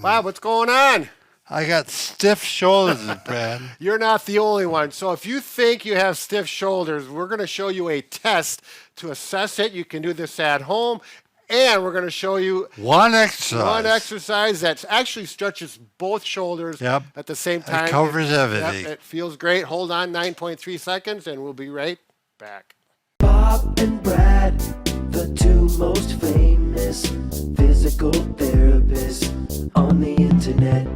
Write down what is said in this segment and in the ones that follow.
Bob, what's going on? I got stiff shoulders, Brad. You're not the only one. So if you think you have stiff shoulders, we're going to show you a test to assess it. You can do this at home. And we're going to show you One exercise. one exercise that actually stretches both shoulders at the same time. It covers everything. It feels great. Hold on 9.3 seconds, and we'll be right back. Bob and Brad, the two most famous physical therapists on the internet.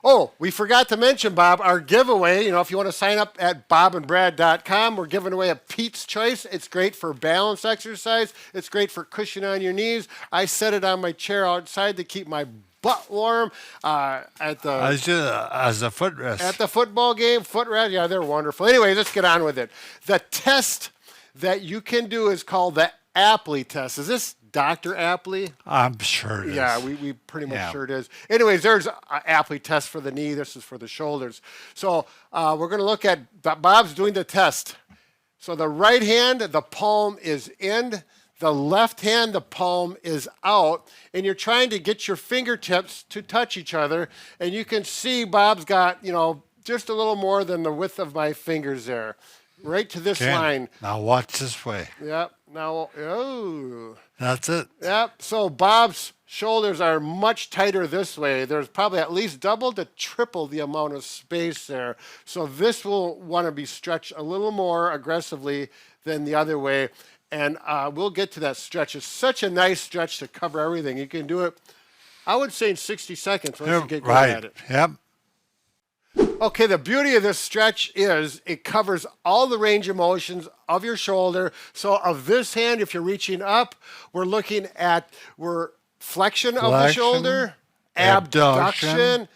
Oh, we forgot to mention, Bob, our giveaway. You know, if you want to sign up at bobandbrad.com, we're giving away a Pete's Choice. It's great for balance exercise. It's great for cushion on your knees. I set it on my chair outside to keep my butt warm at the as a footrest. At the football game. Footrest, yeah, they're wonderful. Anyway, let's get on with it. The test that you can do is called the Apley test. Is this Dr. Apley? I'm sure it is. Yeah, we pretty much sure it is. Anyways, there's an Apley test for the knee. This is for the shoulders. So we're going to look at, Bob's doing the test. So the right hand, the palm is in. The left hand, the palm is out. And you're trying to get your fingertips to touch each other. And you can see Bob's got, you know, just a little more than the width of my fingers there. Right to this line. Now watch this way. Yep. Now, oh. That's it. Yep. So Bob's shoulders are much tighter this way. There's probably at least double to triple the amount of space there. So this will want to be stretched a little more aggressively than the other way. And we'll get to that stretch. It's such a nice stretch to cover everything. You can do it, I would say, in 60 seconds once you get good at it. Yep. Okay, the beauty of this stretch is it covers all the range of motions of your shoulder. So of this hand, if you're reaching up, we're looking at flexion of the shoulder, abduction,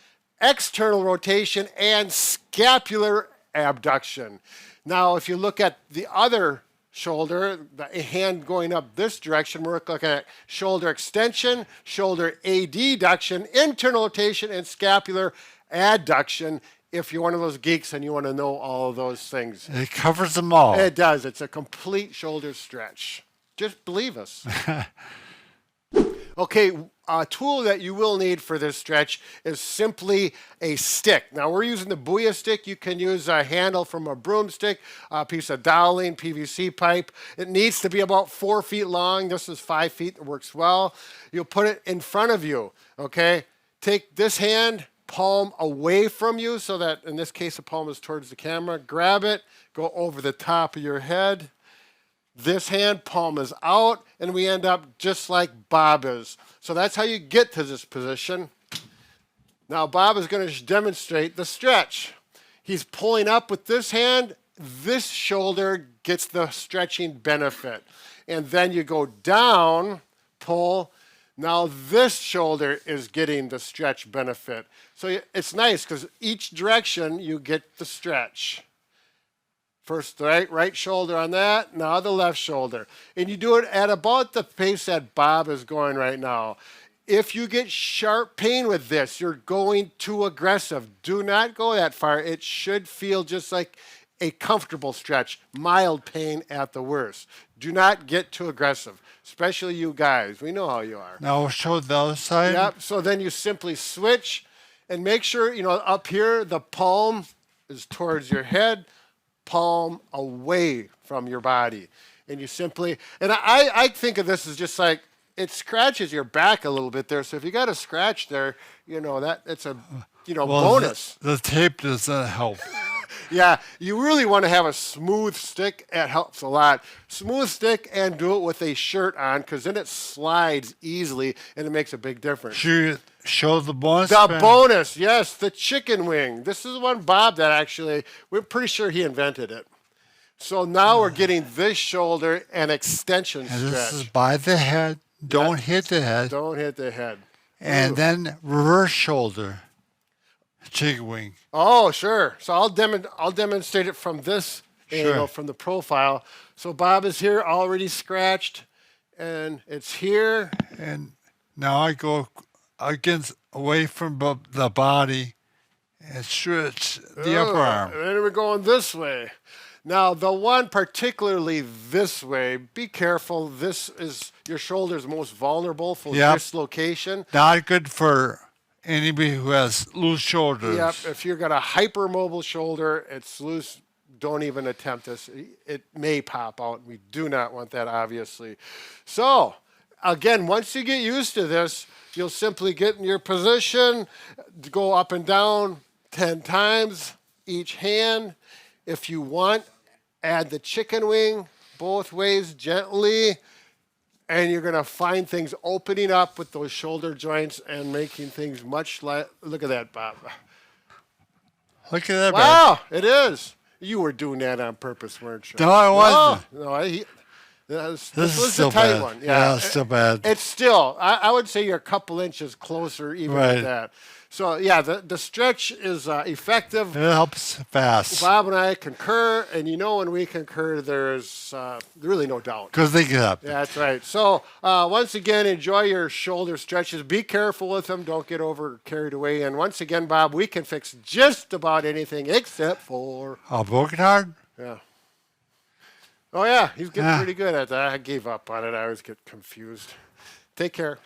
external rotation, and scapular abduction. Now, if you look at the other shoulder, the hand going up this direction, we're looking at shoulder extension, shoulder adduction, internal rotation, and scapular adduction. If you're one of those geeks and you want to know all of those things. It covers them all. It does. It's a complete shoulder stretch. Just believe us. Okay, a tool that you will need for this stretch is simply a stick. Now, we're using the Booyah stick. You can use a handle from a broomstick, a piece of doweling, PVC pipe. It needs to be about 4 feet long. This is 5 feet. It works well. You'll put it in front of you, okay? Take this hand, palm away from you so that, in this case, the palm is towards the camera. Grab it, go over the top of your head. This hand, palm is out, and we end up just like Bob is. So that's how you get to this position. Now Bob is going to demonstrate the stretch. He's pulling up with this hand. This shoulder gets the stretching benefit. And then you go down, pull. Now this shoulder is getting the stretch benefit. So it's nice because each direction you get the stretch. First the right shoulder on that, now the left shoulder. And you do it at about the pace that Bob is going right now. If you get sharp pain with this, you're going too aggressive. Do not go that far. It should feel just like a comfortable stretch, mild pain at the worst. Do not get too aggressive, especially you guys. We know how you are. Now show the other side. Yep, so then you simply switch and make sure, you know, up here the palm is towards your head, palm away from your body. And you simply, and I think of this as just like, it scratches your back a little bit there. So if you got a scratch there, you know, it's a, you know, bonus. The tape doesn't help. Yeah, you really want to have a smooth stick. It helps a lot. Smooth stick and do it with a shirt on because then it slides easily and it makes a big difference. Show the bonus. The bonus, yes, the chicken wing. This is one Bob that actually, we're pretty sure he invented it. So now we're getting this shoulder and extension stretch. This is by the head. Don't hit the head. Don't hit the head. And then reverse shoulder. Chicken wing. Oh, sure. So I'll demonstrate it from this angle, from the profile. So Bob is here, already scratched, and it's here. And now I go away from the body and stretch the upper arm. And then we're going this way. Now, the one particularly this way, be careful. This is your shoulder's most vulnerable for Yep. dislocation. Not good for anybody who has loose shoulders. Yep, if you've got a hypermobile shoulder, it's loose. Don't even attempt this. It may pop out. We do not want that, obviously. So, again, once you get used to this, you'll simply get in your position, go up and down 10 times each hand. If you want, add the chicken wing both ways gently, and you're going to find things opening up with those shoulder joints and making things much less. Look at that, Bob. Look at that. Wow, it is. You were doing that on purpose, weren't you? No, I wasn't. This This is was still the tight bad. one. Yeah, it's still bad. It's still, I would say you're a couple inches closer even Right. with that. So, yeah, the stretch is effective. It helps fast. Bob and I concur, and when we concur, there's really no doubt. Because they get up. Yeah, that's right. So, once again, enjoy your shoulder stretches. Be careful with them. Don't get over carried away. And once again, Bob, we can fix just about anything except for. A broken heart? Yeah. Oh, yeah. He's getting Yeah. pretty good at that. I gave up on it. I always get confused. Take care.